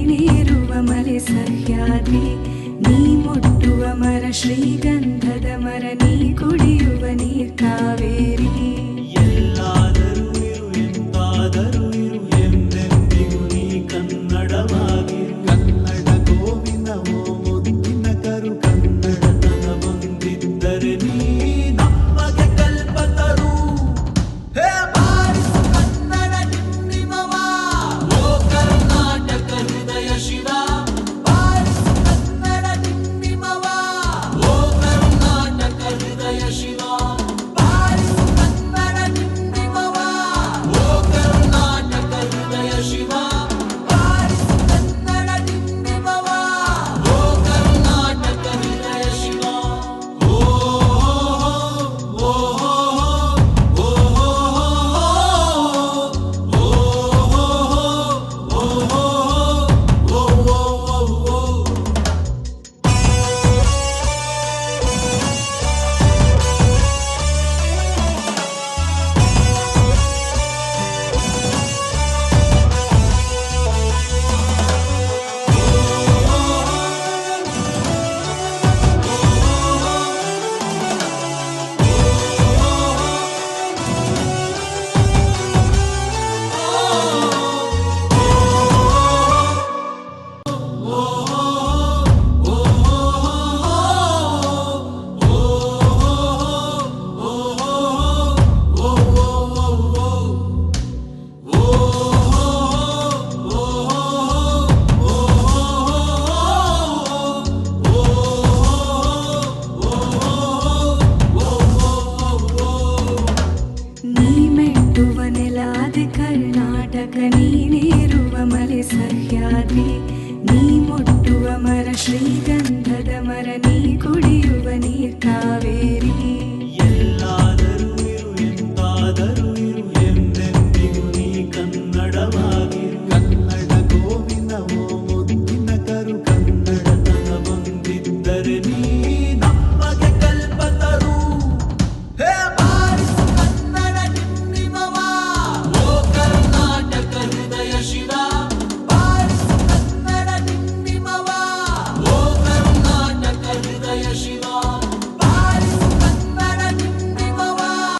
ನೀನೇರುವ ಮಲೆ ಸಹ್ಯಾದ್ರಿ ನೀ ಮುಟ್ಟುವ ಮರ ಶ್ರೀಗಂಧದ ಮರ ನೀ ಕುಡಿಯುವ ನೀರ್ ಕಾವೇರಿ ಎಲ್ಲಾದರೂ ಇರು ಎಂತಾದರೂ ಇರು ಎಂದೆಂದಿಗೂ ನೀ ಕನ್ನಡವಾಗಿರು ಕನ್ನಡ ಗೋವಿನ ಓ ಮುದ್ದಿನ ಕರು ಕನ್ನಡತನ ಬಂದಿದ್ದರೆ ನೀ ನಮಗೆ ಕಲ್ಪತರು ಹೇ ಬಾರಿಸು ಕನ್ನಡ ಡಿಂಡಿಮವ ಓ ಕರ್ನಾಟಕ ಹೃದಯ ಶಿವ ಬಾರಿಸು ಕನ್ನಡ ಡಿಂಡಿಮವ ಓ ಕರ್ನಾಟಕ ಹೃದಯ ಶಿವ ಬಾರಿಸು ಕನ್ನಡ ಡಿಂಡಿಮವ ಓ ಕರ್ನಾಟಕ ಹೃದಯ ಶಿವ ಬಾರಿಸು ಕನ್ನಡ ಡಿಂಡಿಮವ ಓ ಕರ್ನಾಟಕ ಹೃದಯ ಶಿವ ಓ ಓ ನೀ ಮೆಟ್ಟುವ ನೆಲಾದೆ ಕರ್ನಾಟಕ ನೀನೇರುವ ಮಲೆ ಸಹ್ಯಾದ್ರಿ ನೀ ಮುಟ್ಟುವ ಮರ ಶ್ರೀಗಂಧದ ಮರ ನೀ ಕುಡಿಯುವ ನೀರ್ ಕಾವೇರಿ